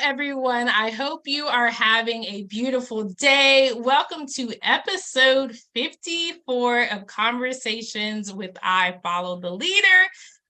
everyone. I hope you are having a beautiful day. Welcome to episode 54 of Conversations with I Follow the Leader.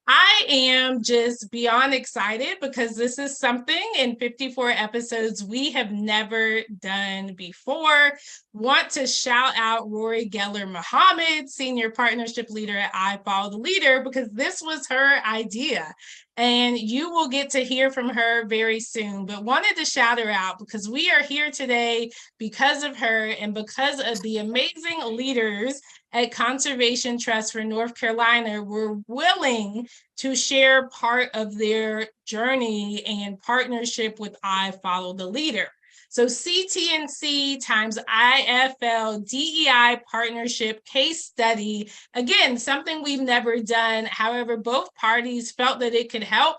I am just beyond excited because this is something in 54 episodes we have never done before. Want to shout out Rory Geller Muhammad, Senior Partnership Leader at I Follow the Leader, because this was her idea. And you will get to hear from her very soon, but wanted to shout her out because we are here today because of her and because of the amazing leaders at Conservation Trust for North Carolina were willing to share part of their journey and partnership with I Follow the Leader. So CTNC times IFL DEI partnership case study, again, something we've never done. However, both parties felt that it could help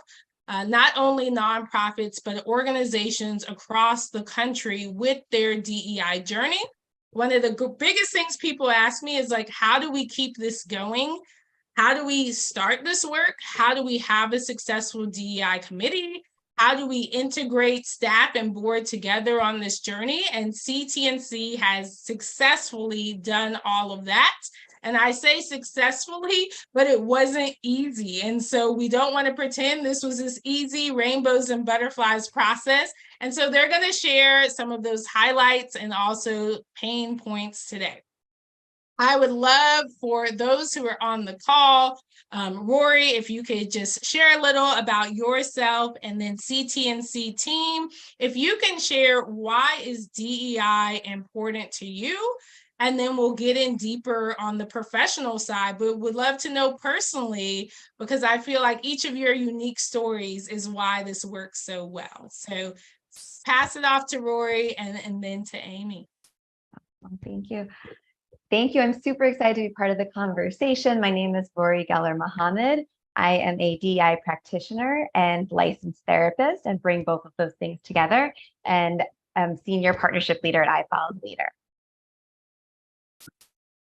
not only nonprofits, but organizations across the country with their DEI journey. One of the biggest things people ask me is like, how do we keep this going? How do we start this work? How do we have a successful DEI committee? How do we integrate staff and board together on this journey? And CTNC has successfully done all of that. And I say successfully, but it wasn't easy. And so we don't want to pretend this was this easy rainbows and butterflies process. And so they're going to share some of those highlights and also pain points today. I would love for those who are on the call, Rory, if you could just share a little about yourself, and then CTNC team, if you can share why is DEI important to you, and then we'll get in deeper on the professional side, but would love to know personally, because I feel like each of your unique stories is why this works so well. So pass it off to Rory and then to Amy. Thank you. Thank you. I'm super excited to be part of the conversation. My name is Rory Geller Muhammad. I am a DEI practitioner and licensed therapist and bring both of those things together. And I'm Senior Partnership Leader at I Follow the Leader.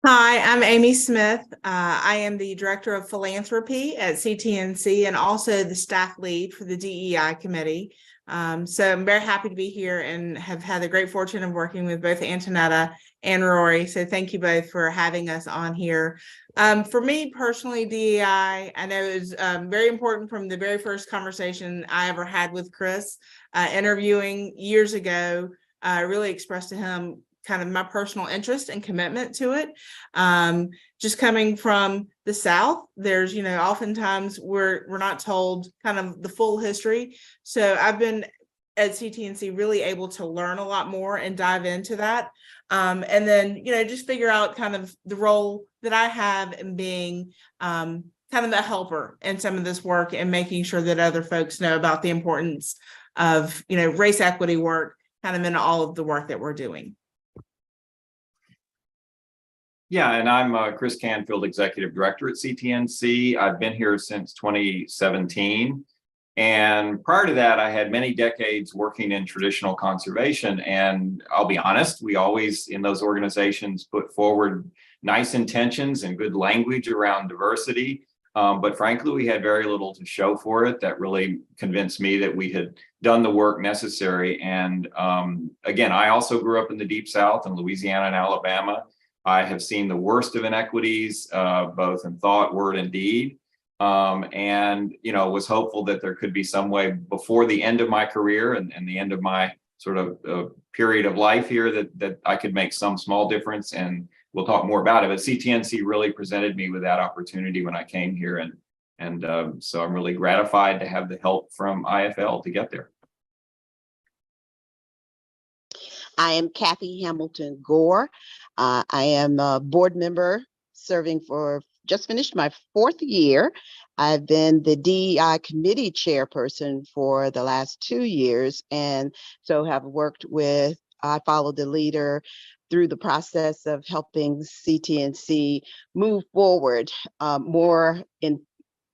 Hi, I'm Amy Smith. I am the Director of Philanthropy at CTNC and also the staff lead for the DEI committee. So I'm very happy to be here and have had the great fortune of working with both Antonetta and Rory. So thank you both for having us on here. For me personally, DEI, I know is very important from the very first conversation I ever had with Chris, interviewing years ago. I really expressed to him kind of my personal interest and commitment to it. Just coming from the South, there's, oftentimes we're not told kind of the full history. So I've been at CTNC really able to learn a lot more and dive into that. And then, just figure out kind of the role that I have in being kind of a helper in some of this work and making sure that other folks know about the importance of, race equity work kind of in all of the work that we're doing. Yeah, and I'm Chris Canfield, Executive Director at CTNC. I've been here since 2017. And prior to that, I had many decades working in traditional conservation. And I'll be honest, we always in those organizations put forward nice intentions and good language around diversity. But frankly, we had very little to show for it. That really convinced me that we had done the work necessary. And again, I also grew up in the Deep South in Louisiana and Alabama. I have seen the worst of inequities, both in thought, word, and deed. And, was hopeful that there could be some way before the end of my career and the end of my sort of period of life here that I could make some small difference. And we'll talk more about it. But CTNC really presented me with that opportunity when I came here. And so I'm really gratified to have the help from IFL to get there. I am Kathy Hamilton Gore. I am a board member serving for, just finished my 4th year. I've been the DEI committee chairperson for the last 2 years, and so have worked with I Follow the Leader through the process of helping CTNC move forward more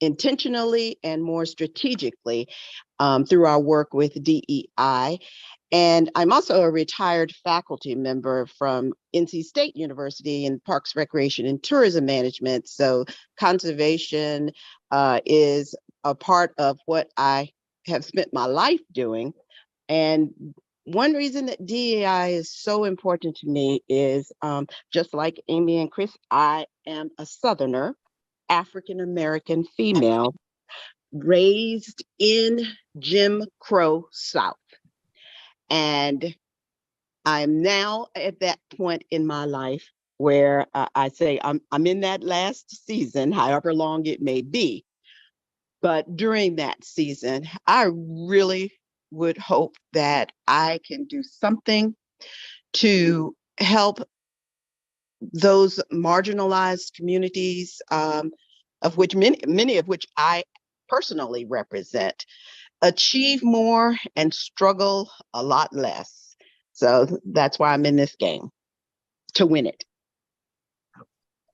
intentionally and more strategically through our work with DEI. And I'm also a retired faculty member from NC State University in Parks, Recreation, and Tourism Management. So conservation is a part of what I have spent my life doing. And one reason that DEI is so important to me is just like Amy and Chris, I am a Southerner, African American female, raised in Jim Crow South. And I'm now at that point in my life where I say I'm in that last season, however long it may be. But during that season, I really would hope that I can do something to help those marginalized communities, of which many of which I personally represent, achieve more and struggle a lot less. So that's why I'm in this game, to win it.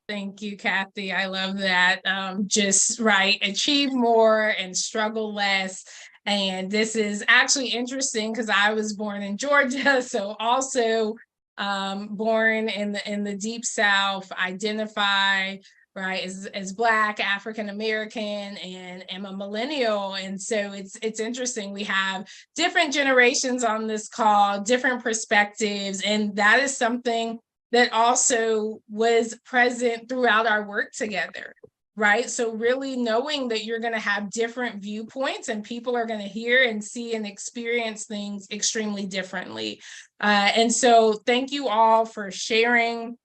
Thank you, Kathy. I love that. Just right, achieve more and struggle less. And this is actually interesting because I was born in Georgia, so also born in the deep South, identify right as Black, African American, and am a millennial. And so it's interesting. We have different generations on this call, different perspectives, and that is something that also was present throughout our work together, right? So really knowing that you're going to have different viewpoints and people are going to hear and see and experience things extremely differently. And so thank you all for sharing.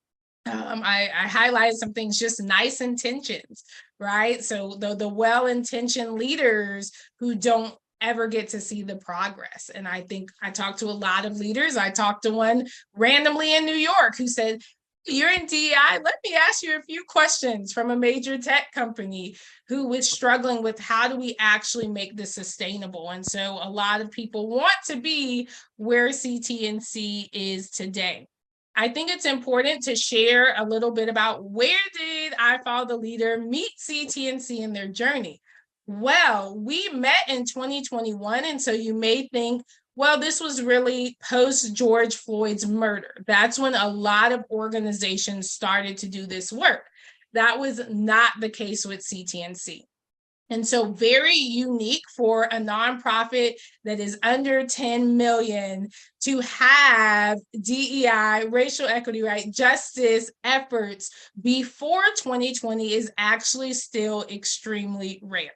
I highlighted some things, just nice intentions, right? So the well-intentioned leaders who don't ever get to see the progress. And I think I talked to a lot of leaders. I talked to one randomly in New York who said, "You're in DEI, let me ask you a few questions," from a major tech company who was struggling with how do we actually make this sustainable. And so a lot of people want to be where CTNC is today. I think it's important to share a little bit about where did I Follow the Leader meet CTNC in their journey. Well, we met in 2021, and so you may think, well, this was really post George Floyd's murder. That's when a lot of organizations started to do this work. That was not the case with CTNC. And so very unique for a nonprofit that is under 10 million to have DEI, racial equity, right, justice efforts before 2020 is actually still extremely rare.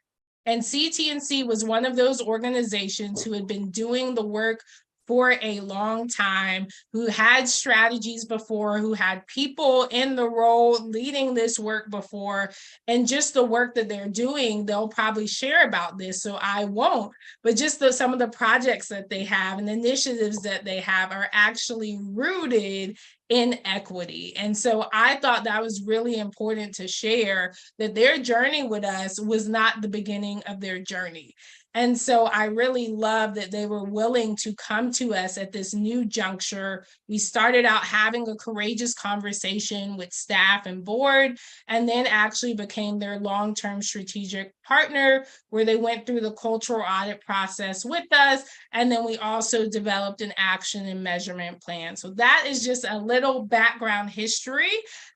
And CTNC was one of those organizations who had been doing the work for a long time, who had strategies before, who had people in the role leading this work before, and just the work that they're doing, they'll probably share about this, so I won't, but just some of the projects that they have and the initiatives that they have are actually rooted in equity. And so I thought that was really important to share, that their journey with us was not the beginning of their journey. And so I really love that they were willing to come to us at this new juncture. We started out having a courageous conversation with staff and board, and then actually became their long-term strategic partner, where they went through the cultural audit process with us. And then we also developed an action and measurement plan. So that is just a little background history.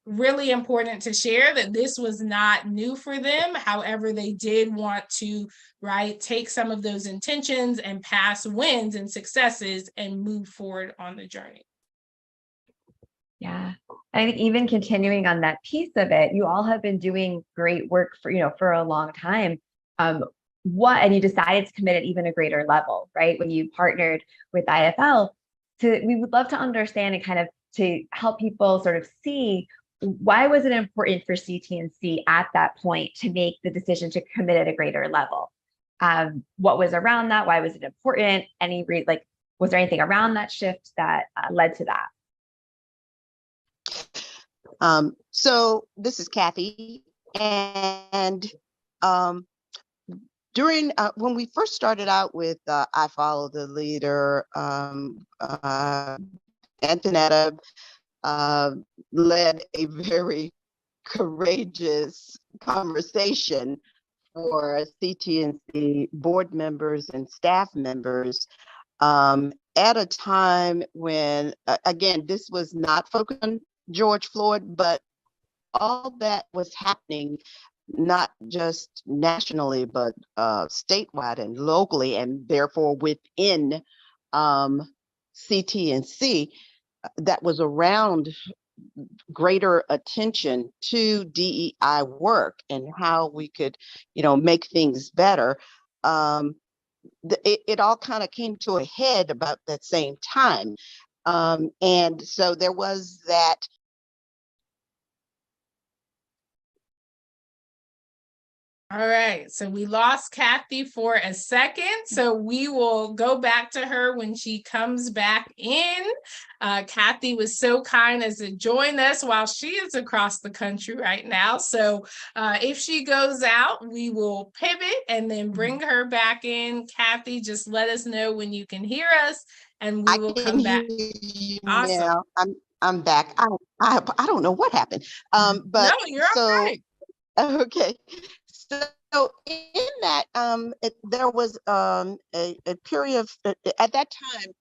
Really important to share that this was not new for them. However, they did want to, right, take some of those intentions and past wins and successes and move forward on the journey. Yeah, I think even continuing on that piece of it, you all have been doing great work for a long time. And you decided to commit at even a greater level, right? When you partnered with IFL, we would love to understand and kind of to help people sort of see, why was it important for CTNC at that point to make the decision to commit at a greater level? What was around that? Why was it important? Was there anything around that shift that led to that? So this is Kathy, and during when we first started out with I Follow the Leader, Antonetta led a very courageous conversation for CTNC board members and staff members at a time when, again, this was not focused on George Floyd, but all that was happening, not just nationally, but statewide and locally, and therefore within CTNC that was around greater attention to DEI work and how we could, make things better. It all kind of came to a head about that same time. And so there was that. All right, so we lost Kathy for a second, so we will go back to her when she comes back in. Kathy was so kind as to join us while she is across the country right now. So if she goes out, we will pivot and then bring her back in. Kathy, just let us know when you can hear us and we will come back. Awesome. Now. I'm back. I don't know what happened. But no, you're so, all right. Okay. So in that, there was a period of, at that time,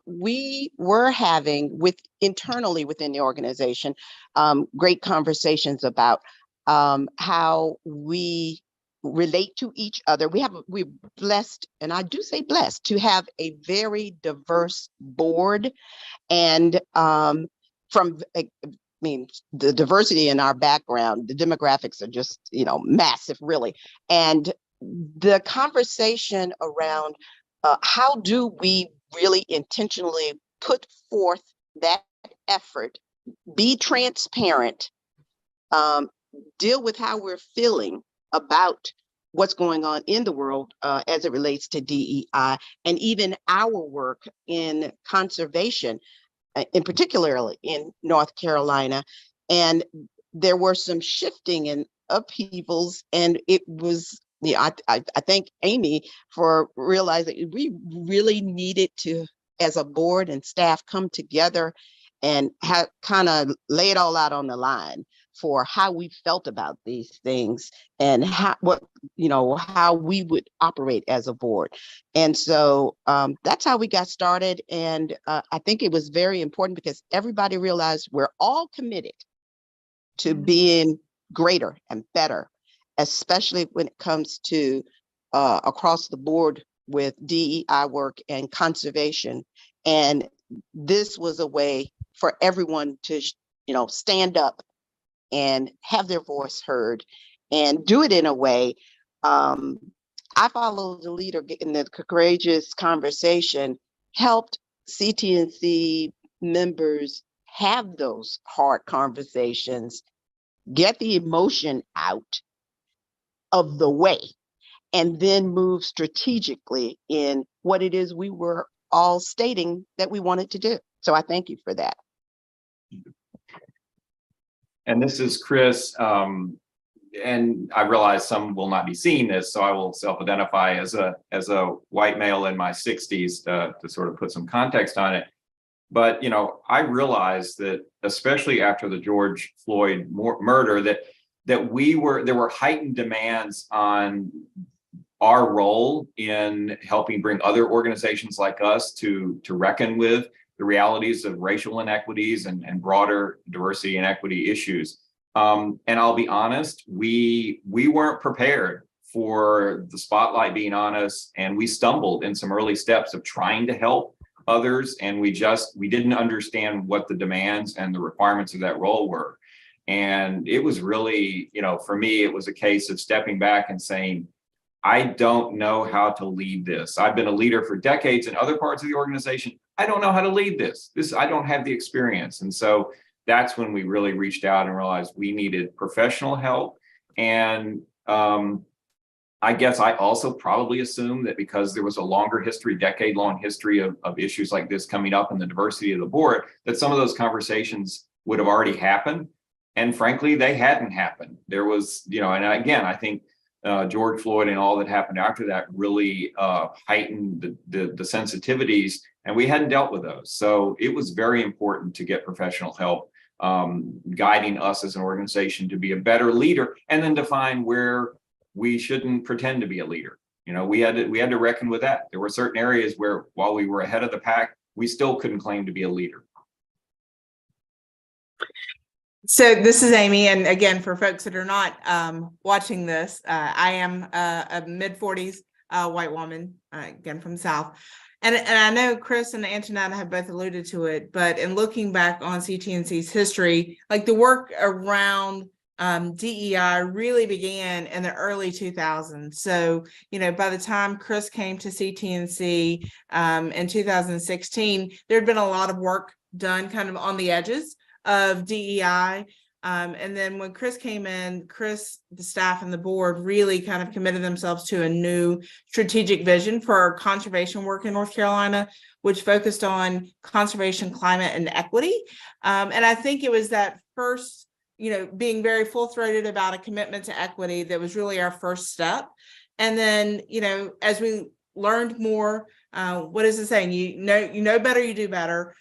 we were having internally within the organization, great conversations about how we relate to each other. We're blessed, and I do say blessed, to have a very diverse board, and the diversity in our background, the demographics are just, massive, really. And the conversation around how do we really intentionally put forth that effort, be transparent, deal with how we're feeling about what's going on in the world as it relates to DEI, and even our work in conservation, in particularly in North Carolina. And there were some shifting and upheavals, and it was, I thank Amy for realizing we really needed to, as a board and staff, come together and kind of lay it all out on the line for how we felt about these things and how we would operate as a board. And so that's how we got started. And I think it was very important because everybody realized we're all committed to being greater and better, especially when it comes to across the board with DEI work and conservation. And this was a way for everyone to, stand up and have their voice heard and do it in a way. I Follow the Leader in the Courageous Conversation helped CTNC members have those hard conversations, get the emotion out of the way, and then move strategically in what it is we were all stating that we wanted to do. So I thank you for that. And this is Chris. And I realize some will not be seeing this, so I will self-identify as a white male in my 60s to sort of put some context on it. But I realized that, especially after the George Floyd murder, that there were heightened demands on our role in helping bring other organizations like us to reckon with the realities of racial inequities and broader diversity and equity issues. And I'll be honest, we weren't prepared for the spotlight being on us, and we stumbled in some early steps of trying to help others, and we didn't understand what the demands and the requirements of that role were. And it was really, for me, it was a case of stepping back and saying, I don't know how to lead this. I've been a leader for decades in other parts of the organization. I don't know how to lead this. I don't have the experience. And so that's when we really reached out and realized we needed professional help. And I guess I also probably assumed that because there was a longer history, decade-long history of issues like this coming up in the diversity of the board, that some of those conversations would have already happened. And frankly, they hadn't happened. There was, and again, I think George Floyd and all that happened after that really heightened the sensitivities, and we hadn't dealt with those. So it was very important to get professional help guiding us as an organization to be a better leader, and then define where we shouldn't pretend to be a leader. We had to reckon with that. There were certain areas where, while we were ahead of the pack, we still couldn't claim to be a leader. So this is Amy, and again, for folks that are not watching this, I am a mid-40s white woman, again from the South, And I know Chris and Antonetta have both alluded to it, but in looking back on CTNC's history, like the work around DEI really began in the early 2000s. So, by the time Chris came to CTNC in 2016, there had been a lot of work done kind of on the edges of DEI. And then when Chris came in, the staff and the board really kind of committed themselves to a new strategic vision for conservation work in North Carolina, which focused on conservation, climate, and equity. And I think it was that first, being very full-throated about a commitment to equity that was really our first step. And then, as we learned more, what is it saying? You know better, you do better.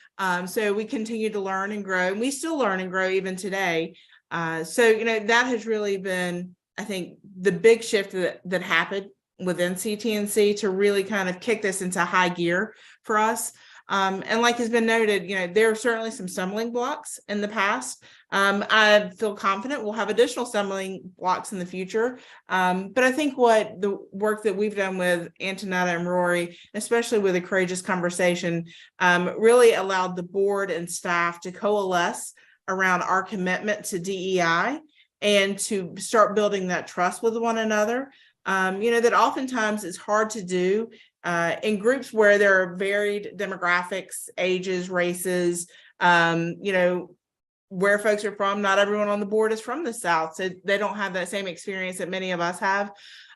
So we continue to learn and grow, and we still learn and grow even today. So that has really been, I think, the big shift that happened within CTNC to really kind of kick this into high gear for us. And like has been noted, there are certainly some stumbling blocks in the past. I feel confident we'll have additional stumbling blocks in the future. But I think what the work that we've done with Antonetta and Rory, especially with a courageous conversation, really allowed the board and staff to coalesce around our commitment to DEI and to start building that trust with one another. That oftentimes is hard to do in groups where there are varied demographics, ages, races, where folks are from. Not everyone on the board is from the South, so they don't have that same experience that many of us have.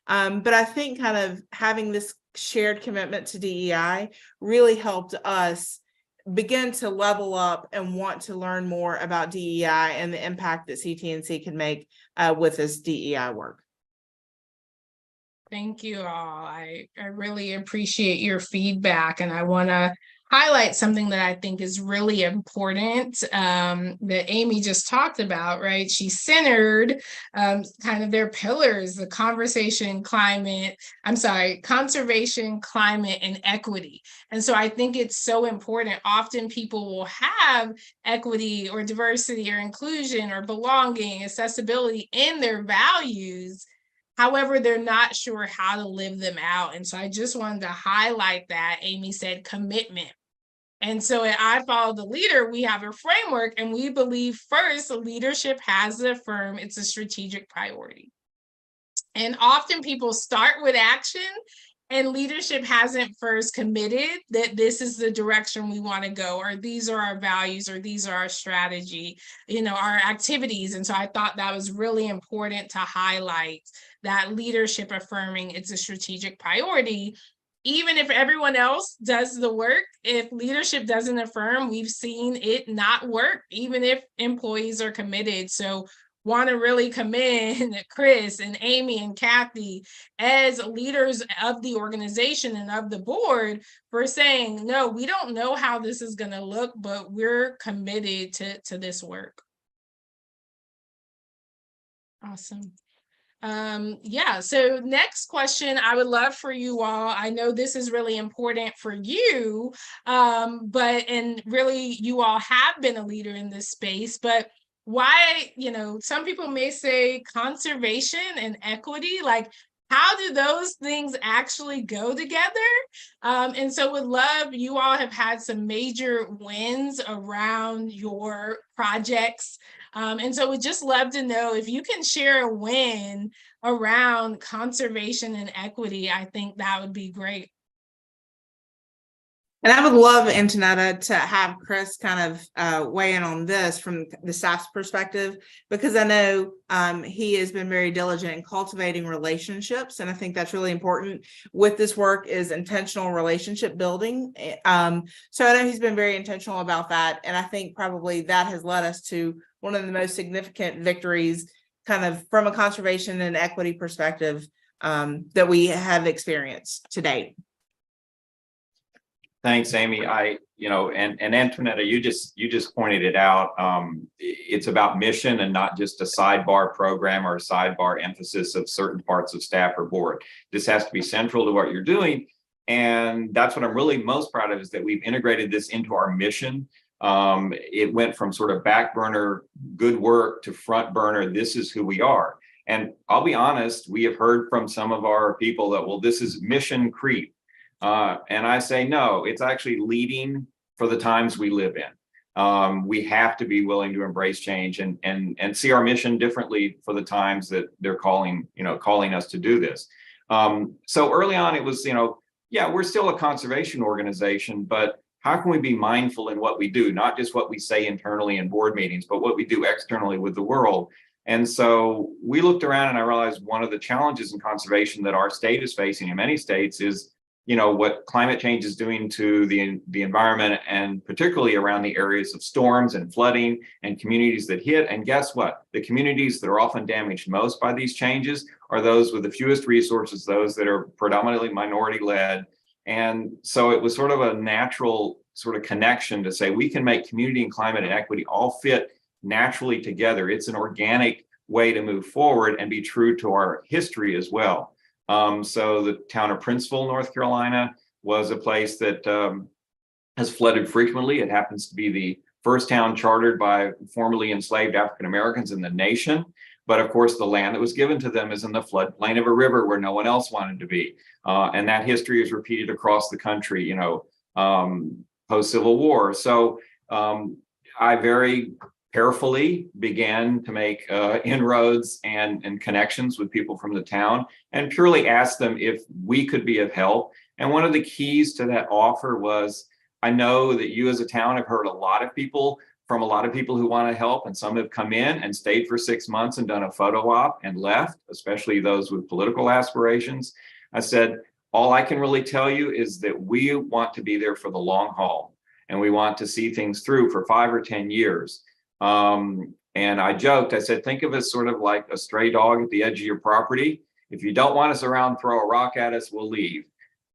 But I think kind of having this shared commitment to DEI really helped us begin to level up and want to learn more about DEI and the impact that CTNC can make with this DEI work. Thank you all. I really appreciate your feedback, and I want to highlight something that I think is really important that Amy just talked about, right? She centered kind of their pillars, the conservation, climate, and equity. And so I think it's so important. Often people will have equity or diversity or inclusion or belonging, accessibility in their values. However, they're not sure how to live them out. And so I just wanted to highlight that. Amy said commitment. And so at I Follow the Leader, we have a framework, and we believe first, leadership has to affirm it's a strategic priority. And often people start with action, and leadership hasn't first committed that this is the direction we want to go, or these are our values, or these are our strategy, our activities. And so I thought that was really important to highlight that leadership affirming it's a strategic priority. Even if everyone else does the work, if leadership doesn't affirm, we've seen it not work, even if employees are committed. So want to really commend Chris and Amy and Kathy as leaders of the organization and of the board for saying, no, we don't know how this is going to look, but we're committed to this work. Awesome. So next question, I would love for you all, I know this is really important for you, and really you all have been a leader in this space, but why, some people may say conservation and equity, like how do those things actually go together? And so would love, you all have had some major wins around your projects. And so we'd just love to know if you can share a win around conservation and equity. I think that would be great. And I would love, Antonetta, to have Chris kind of weigh in on this from the staff's perspective, because I know he has been very diligent in cultivating relationships. And I think that's really important with this work is intentional relationship building. So I know he's been very intentional about that. And I think probably that has led us to one of the most significant victories kind of from a conservation and equity perspective that we have experienced to date. Thanks, Amy. And Antonetta, you just pointed it out. It's about mission and not just a sidebar program or a sidebar emphasis of certain parts of staff or board. This has to be central to what you're doing. And that's what I'm really most proud of, is that we've integrated this into our mission. It went from sort of back burner, good work, to front burner, this is who we are. And I'll be honest, we have heard from some of our people that, well, this is mission creep. And I say, no, it's actually leading for the times we live in. We have to be willing to embrace change and see our mission differently for the times that they're calling us to do this. So early on, it was, yeah, we're still a conservation organization, but how can we be mindful in what we do, not just what we say internally in board meetings, but what we do externally with the world? And so we looked around and I realized one of the challenges in conservation that our state is facing in many states is, what climate change is doing to the environment, and particularly around the areas of storms and flooding and communities that hit. And guess what? The communities that are often damaged most by these changes are those with the fewest resources, those that are predominantly minority led. And so it was sort of a natural sort of connection to say we can make community and climate and equity all fit naturally together. It's an organic way to move forward and be true to our history as well. So the town of Princeville, North Carolina, was a place that has flooded frequently. It happens to be the first town chartered by formerly enslaved African Americans in the nation. But of course, the land that was given to them is in the floodplain of a river where no one else wanted to be. And that history is repeated across the country, post-Civil War. So I very carefully began to make inroads and connections with people from the town and purely asked them if we could be of help. And one of the keys to that offer was, I know that you as a town have heard a lot of people who want to help, and some have come in and stayed for 6 months and done a photo op and left, especially those with political aspirations. I said, all I can really tell you is that we want to be there for the long haul, and we want to see things through for 5 or 10 years. And I joked, I said, think of us sort of like a stray dog at the edge of your property. If you don't want us around, throw a rock at us, we'll leave.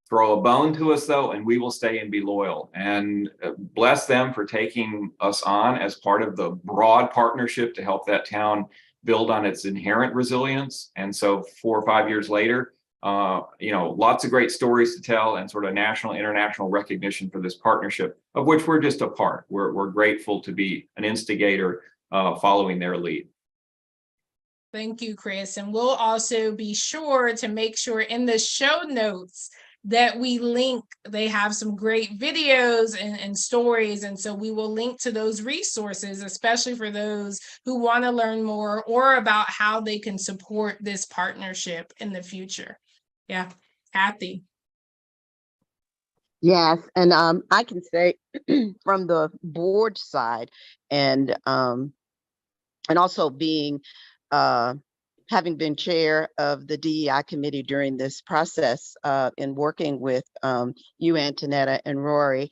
Throw a bone to us though, and we will stay and be loyal. And bless them for taking us on as part of the broad partnership to help that town build on its inherent resilience. And so 4 or 5 years later, lots of great stories to tell and sort of national, international recognition for this partnership, of which we're just a part. We're grateful to be an instigator following their lead. Thank you, Chris. And we'll also be sure to make sure in the show notes that we link. They have some great videos and stories. And so we will link to those resources, especially for those who want to learn more or about how they can support this partnership in the future. Yeah, Kathy. Yes, and I can say from the board side, and also being having been chair of the DEI committee during this process in working with you, Antonetta, and Rory,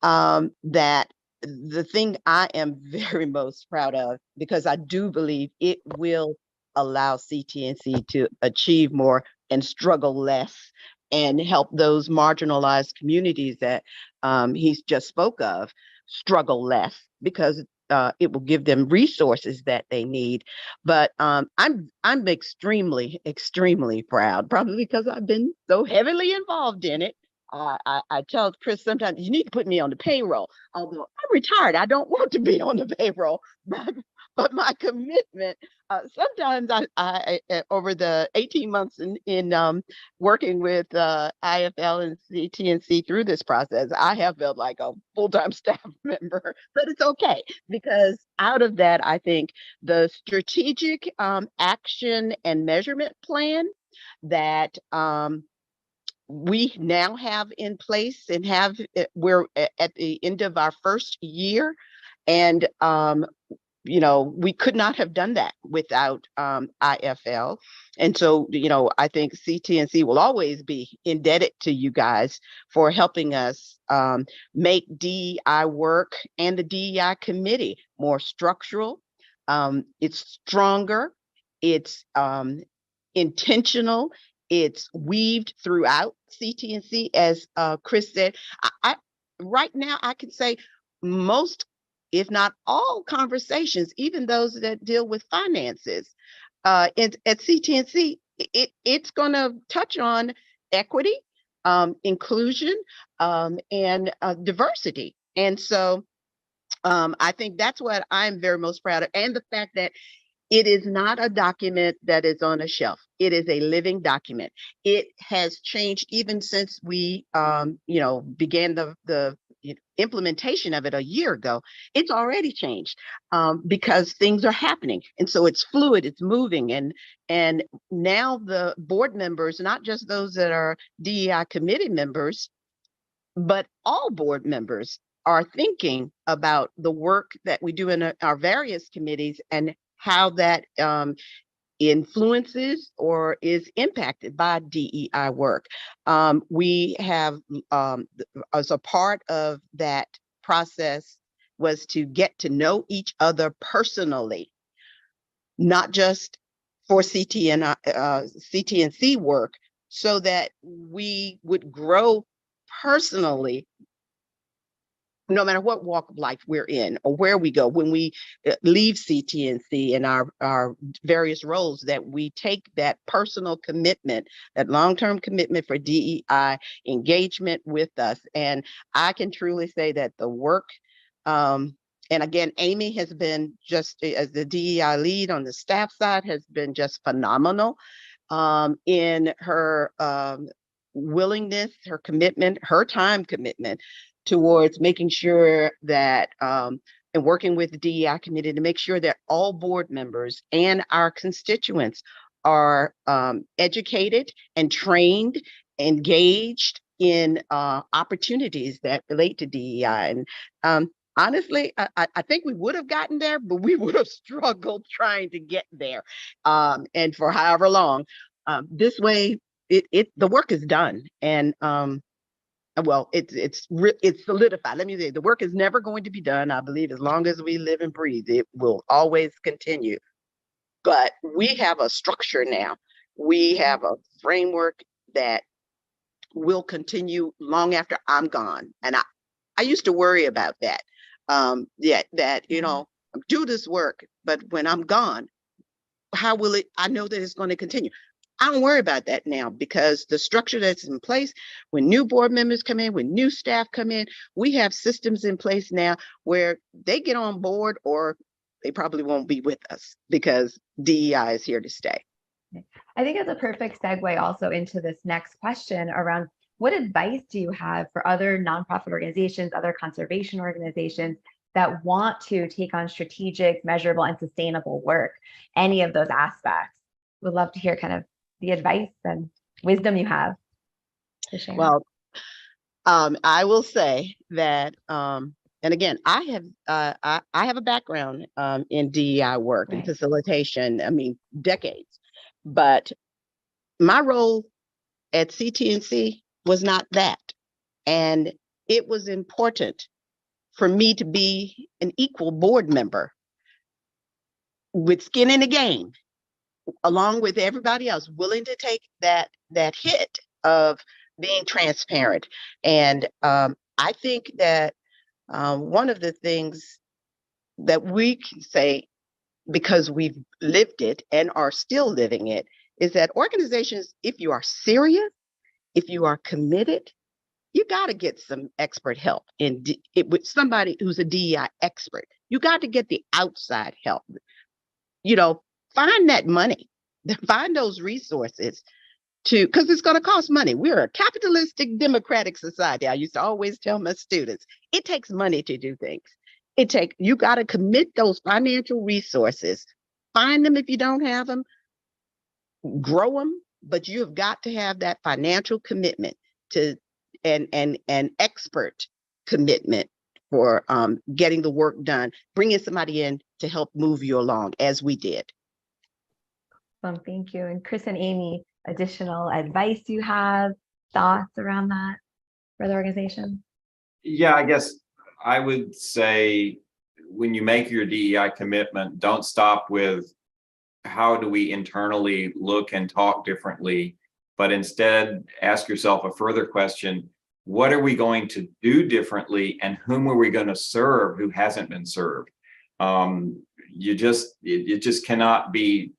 that the thing I am very most proud of, because I do believe it will allow CTNC to achieve more and struggle less and help those marginalized communities that he's just spoke of struggle less, because it will give them resources that they need. But I'm extremely, extremely proud, probably because I've been so heavily involved in it. I tell Chris sometimes, you need to put me on the payroll. Although I'm retired, I don't want to be on the payroll. But my commitment, sometimes I over the 18 months in working with IFL and CTNC through this process, I have felt like a full-time staff member, but it's okay, because out of that, I think the strategic action and measurement plan that we now have in place and we're at the end of our first year, and we could not have done that without IFL. And so, I think CTNC will always be indebted to you guys for helping us make DEI work and the DEI committee more structural. It's stronger, it's intentional, it's weaved throughout CTNC, as Chris said. Right now, I can say most, if not all, conversations, even those that deal with finances at CTNC, it's going to touch on equity, inclusion, and diversity. And so I think that's what I'm very most proud of. And the fact that It is not a document that is on a shelf. It is a living document. It has changed even since we, began the implementation of it a year ago. It's already changed because things are happening, and so it's fluid. It's moving, and now the board members, not just those that are DEI committee members, but all board members are thinking about the work that we do in our various committees and how that influences or is impacted by DEI work. We have, as a part of that process, was to get to know each other personally, not just for CTNC work, so that we would grow personally, no matter what walk of life we're in or where we go. When we leave CTNC and our various roles, that we take that personal commitment, that long-term commitment for DEI engagement with us. And I can truly say that the work, and again, Amy has been just, as the DEI lead on the staff side, has been just phenomenal in her willingness, her commitment, her time commitment towards making sure that, and working with the DEI committee to make sure that all board members and our constituents are educated and trained, engaged in opportunities that relate to DEI. And honestly, I think we would have gotten there, but we would have struggled trying to get there, and for however long. This way, the work is done, and well, it's solidified. Let me say, the work is never going to be done. I believe as long as we live and breathe, it will always continue. But we have a structure now. We have a framework that will continue long after I'm gone. And I used to worry about that. Do this work, but when I'm gone, how will it? I know that it's going to continue. I don't worry about that now, because the structure that's in place, when new board members come in, when new staff come in, we have systems in place now where they get on board, or they probably won't be with us, because DEI is here to stay. I think it's a perfect segue also into this next question around what advice do you have for other nonprofit organizations, other conservation organizations that want to take on strategic, measurable, and sustainable work, any of those aspects? We'd love to hear kind of the advice and wisdom you have to share. Well, I will say that, and again, I have a background in DEI work and facilitation. I mean, decades. But my role at CTNC was not that, and it was important for me to be an equal board member with skin in the game, along with everybody else, willing to take that hit of being transparent. And I think that one of the things that we can say, because we've lived it and are still living it, is that organizations, if you are serious, if you are committed, you got to get some expert help with somebody who's a DEI expert. You got to get the outside help. Find that money, find those resources because it's going to cost money. We're a capitalistic democratic society. I used to always tell my students, it takes money to do things. You got to commit those financial resources. Find them if you don't have them, grow them, but you've got to have that financial commitment to and expert commitment for getting the work done, bringing somebody in to help move you along, as we did. Thank you. And Chris and Amy, additional advice you have, thoughts around that for the organization? Yeah, I guess I would say when you make your DEI commitment, don't stop with how do we internally look and talk differently, but instead ask yourself a further question: what are we going to do differently, and whom are we going to serve who hasn't been served? It just cannot be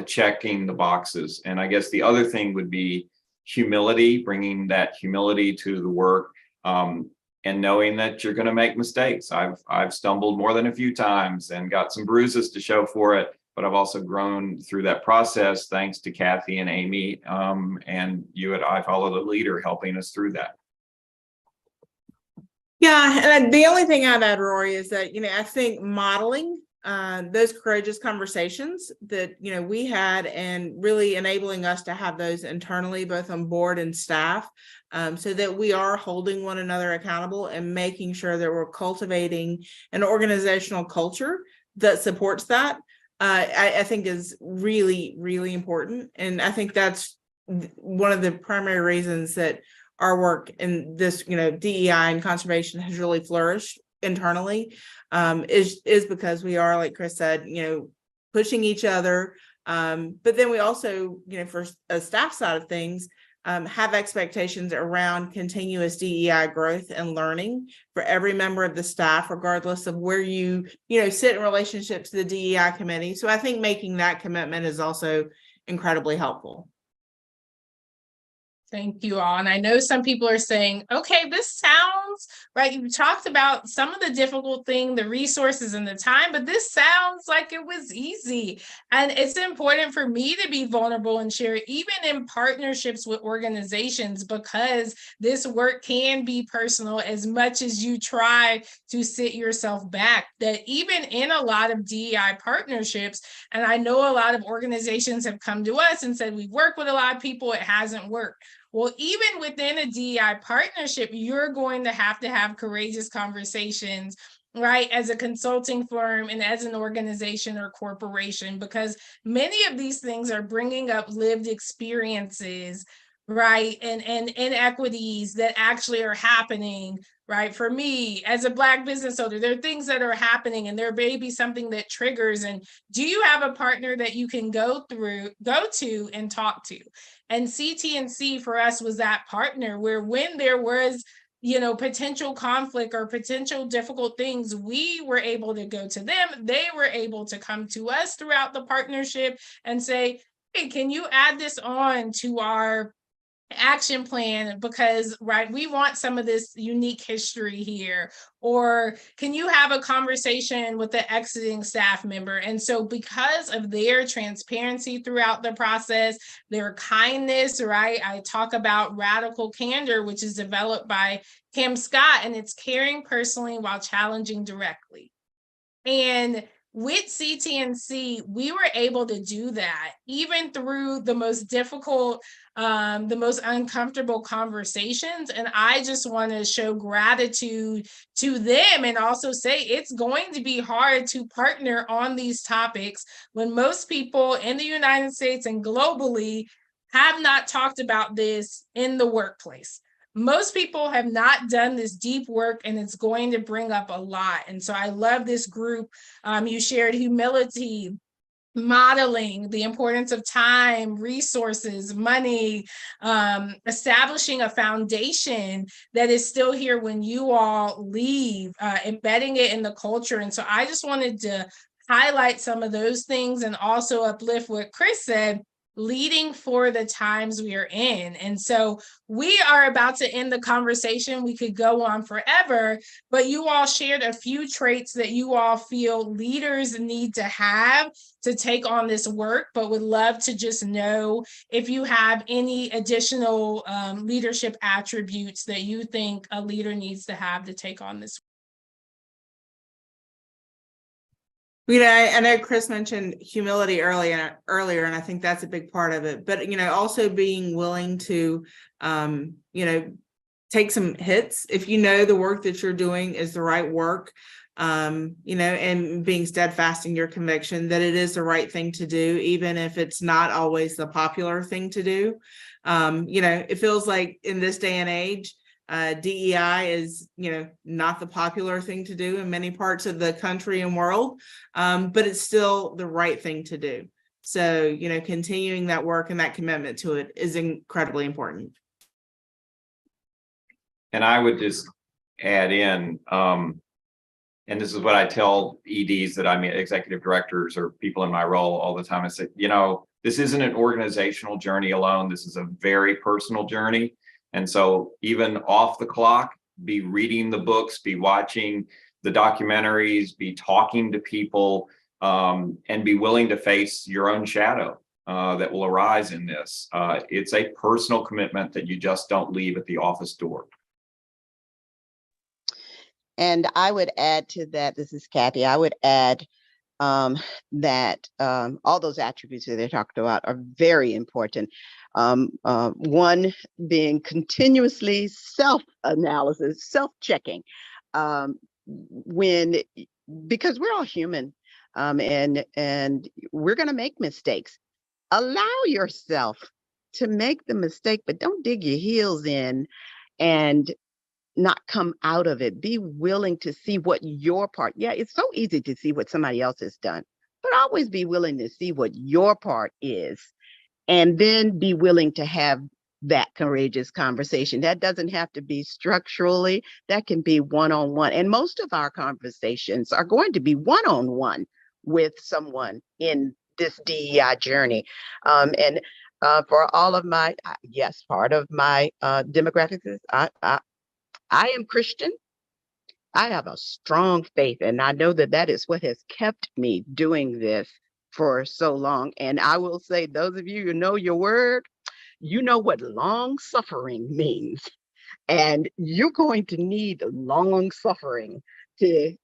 checking the boxes. And I guess the other thing would be humility, bringing that humility to the work, and knowing that you're going to make mistakes. I've stumbled more than a few times and got some bruises to show for it. but I've also grown through that process thanks to Kathy and Amy, and you at I Follow the Leader helping us through that. Yeah, and the only thing I'd add, Rory, is that, I think modeling those courageous conversations that, we had, and really enabling us to have those internally, both on board and staff, so that we are holding one another accountable and making sure that we're cultivating an organizational culture that supports that, I think is really, really important. And I think that's one of the primary reasons that our work in this, DEI and conservation has really flourished internally, is because we are, like Chris said, pushing each other. But then we also, for a staff side of things, have expectations around continuous DEI growth and learning for every member of the staff, regardless of where you sit in relationship to the DEI committee. So I think making that commitment is also incredibly helpful. Thank you all. And I know some people are saying, okay, this sounds right. You talked about some of the difficult thing, the resources and the time, but this sounds like it was easy. And it's important for me to be vulnerable and share, even in partnerships with organizations, because this work can be personal as much as you try to sit yourself back. That even in a lot of DEI partnerships, and I know a lot of organizations have come to us and said, we've worked with a lot of people, it hasn't worked. Well, even within a DEI partnership, you're going to have courageous conversations, right, as a consulting firm and as an organization or corporation, because many of these things are bringing up lived experiences, right, and inequities that actually are happening, right? For me, as a Black business owner, there are things that are happening, and there may be something that triggers. And do you have a partner that you can go to and talk to? And CTNC for us was that partner where when there was, potential conflict or potential difficult things, we were able to go to them. They were able to come to us throughout the partnership and say, hey, can you add this on to our action plan, because right, we want some of this unique history here, or can you have a conversation with the exiting staff member? And so because of their transparency throughout the process, their kindness, right, I talk about radical candor, which is developed by Kim Scott, and it's caring personally while challenging directly. And with CTNC, we were able to do that even through the most difficult, the most uncomfortable conversations. And I just want to show gratitude to them and also say it's going to be hard to partner on these topics when most people in the United States and globally have not talked about this in the workplace. Most people have not done this deep work, and it's going to bring up a lot. And so I love this group. You shared humility, modeling, the importance of time, resources, money, establishing a foundation that is still here when you all leave, embedding it in the culture. And so I just wanted to highlight some of those things and also uplift what Chris said, leading for the times we are in. And so we are about to end the conversation. We could go on forever, but you all shared a few traits that you all feel leaders need to have to take on this work, but would love to just know if you have any additional leadership attributes that you think a leader needs to have to take on this work. I know Chris mentioned humility earlier, and I think that's a big part of it. But, also being willing to, take some hits if the work that you're doing is the right work, and being steadfast in your conviction that it is the right thing to do, even if it's not always the popular thing to do. It feels like in this day and age, DEI is, not the popular thing to do in many parts of the country and world, but it's still the right thing to do. So, continuing that work and that commitment to it is incredibly important. And I would just add in, and this is what I tell EDs that I'm executive directors or people in my role all the time. I say, this isn't an organizational journey alone. This is a very personal journey. And so even off the clock, be reading the books, be watching the documentaries, be talking to people, and be willing to face your own shadow that will arise in this. It's a personal commitment that you just don't leave at the office door. And I would add to that, this is Kathy, I would add that all those attributes that they talked about are very important. One being continuously self-analysis, self-checking, because we're all human, and we're going to make mistakes. Allow yourself to make the mistake, but don't dig your heels in and not come out of it. Be willing to see what your part. Yeah, it's so easy to see what somebody else has done, but always be willing to see what your part is, and then be willing to have that courageous conversation. That doesn't have to be structurally, that can be one-on-one. And most of our conversations are going to be one-on-one with someone in this DEI journey. And for all of my, yes, part of my demographics is I am Christian. I have a strong faith, and I know that that is what has kept me doing this for so long. And I will say, those of you who know your word, you know what long suffering means. And you're going to need long suffering to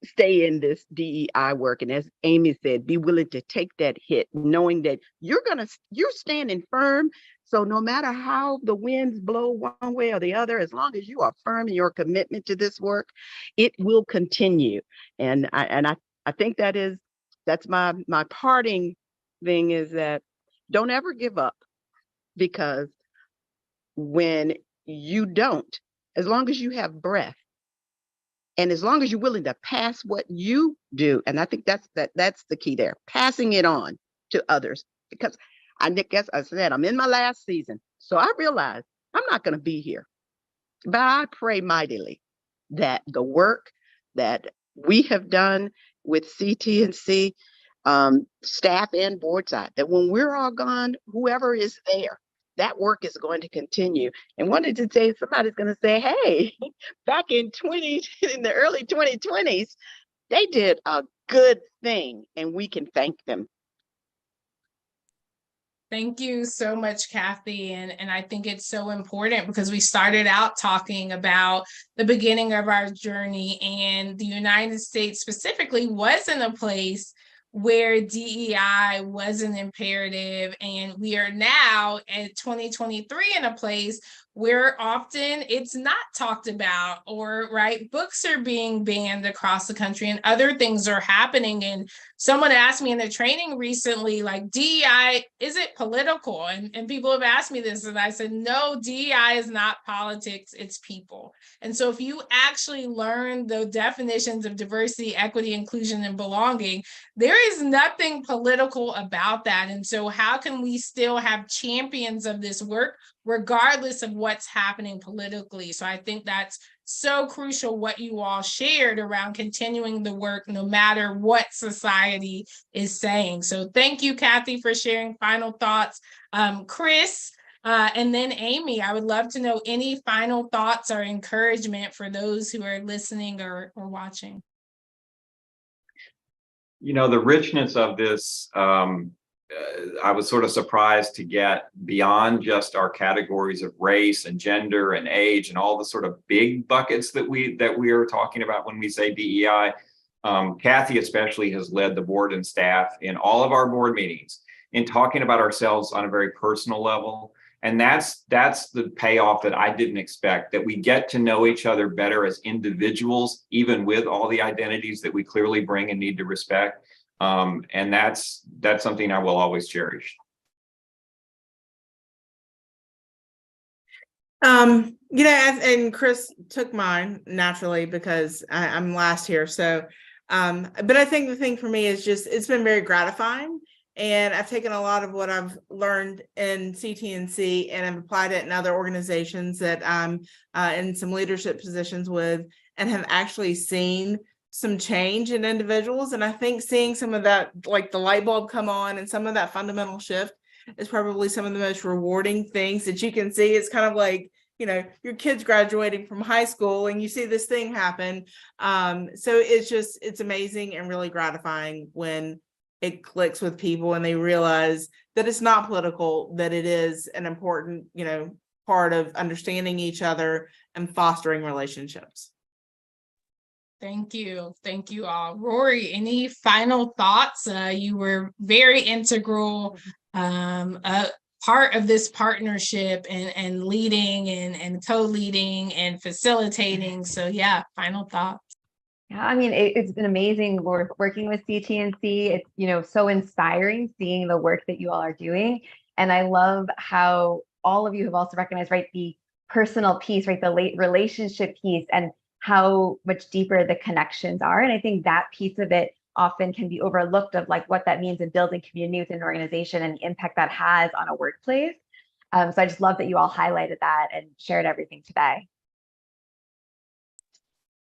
stay in this DEI work. And as Amy said, be willing to take that hit, knowing that you're standing firm. So no matter how the winds blow one way or the other, as long as you are firm in your commitment to this work, it will continue. And I think that's my parting thing, is that don't ever give up, because when you don't, as long as you have breath, and as long as you're willing to pass what you do, and I think that's the key there, passing it on to others. Because I guess I said I'm in my last season, so I realize I'm not going to be here. But I pray mightily that the work that we have done with CTNC, staff and board side, that when we're all gone, whoever is there, that work is going to continue. And wanted to say, somebody's going to say, hey, back in the early 2020s, they did a good thing, and we can thank them. Thank you so much, Kathy. And I think it's so important, because we started out talking about the beginning of our journey, and the United States specifically was in a place where DEI was an imperative. And we are now at 2023 in a place where often it's not talked about, or right, books are being banned across the country and other things are happening. And someone asked me in the training recently, like, DEI, is it political? And people have asked me this, and I said, no, DEI is not politics, it's people. And so if you actually learn the definitions of diversity, equity, inclusion, and belonging, there is nothing political about that. And so how can we still have champions of this work regardless of what's happening politically? So I think that's so crucial, what you all shared around continuing the work no matter what society is saying. So thank you, Kathy, for sharing final thoughts. Chris, and then Amy, I would love to know any final thoughts or encouragement for those who are listening or watching. You know, the richness of this, I was sort of surprised to get beyond just our categories of race and gender and age and all the sort of big buckets that we are talking about when we say DEI. Kathy especially has led the board and staff in all of our board meetings in talking about ourselves on a very personal level. And that's the payoff that I didn't expect, that we get to know each other better as individuals, even with all the identities that we clearly bring and need to respect. And that's something I will always cherish. You know, and Chris took mine naturally because I'm last here. So, but I think the thing for me is just, it's been very gratifying. And I've taken a lot of what I've learned in CTNC and I've applied it in other organizations that I'm in some leadership positions with, and have actually seen some change in individuals. And I think seeing some of that, like the light bulb come on and some of that fundamental shift, is probably some of the most rewarding things that you can see. It's kind of like, your kids graduating from high school and you see this thing happen. So it's amazing and really gratifying when it clicks with people and they realize that it's not political, that it is an important, part of understanding each other and fostering relationships. Thank you. Thank you all. Rory, any final thoughts? You were very integral, part of this partnership and leading and co-leading and facilitating. So yeah, final thoughts. Yeah, I mean, it's been amazing working with CTNC. It's, so inspiring seeing the work that you all are doing. And I love how all of you have also recognized, right, the personal piece, right, the relationship piece, and how much deeper the connections are. And I think that piece of it often can be overlooked, of like what that means in building community within an organization and the impact that has on a workplace. So I just love that you all highlighted that and shared everything today.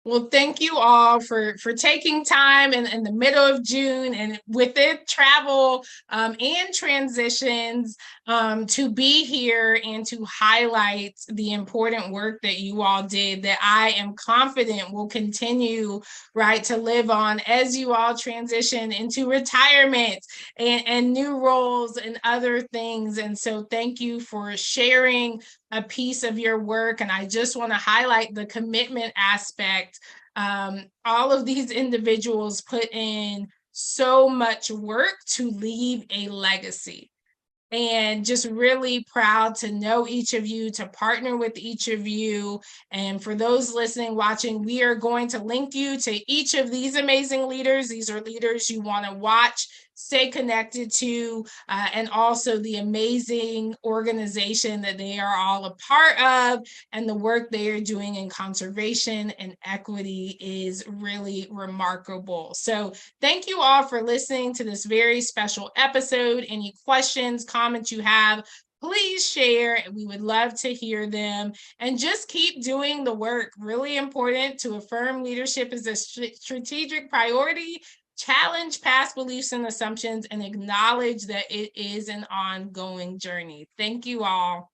Well, thank you all for taking time in the middle of June and within travel and transitions to be here and to highlight the important work that you all did, that I am confident will continue, right, to live on as you all transition into retirement and new roles and other things. And so thank you for sharing a piece of your work. And I just want to highlight the commitment aspect. All of these individuals put in so much work to leave a legacy. And just really proud to know each of you, to partner with each of you. And for those listening, watching, we are going to link you to each of these amazing leaders. These are leaders you want to watch, stay connected to, and also the amazing organization that they are all a part of, and the work they are doing in conservation and equity is really remarkable. So thank you all for listening to this very special episode. Any questions, comments you have, please share. We would love to hear them, and just keep doing the work. Really important to affirm leadership as a strategic priority, challenge past beliefs and assumptions, and acknowledge that it is an ongoing journey. Thank you all.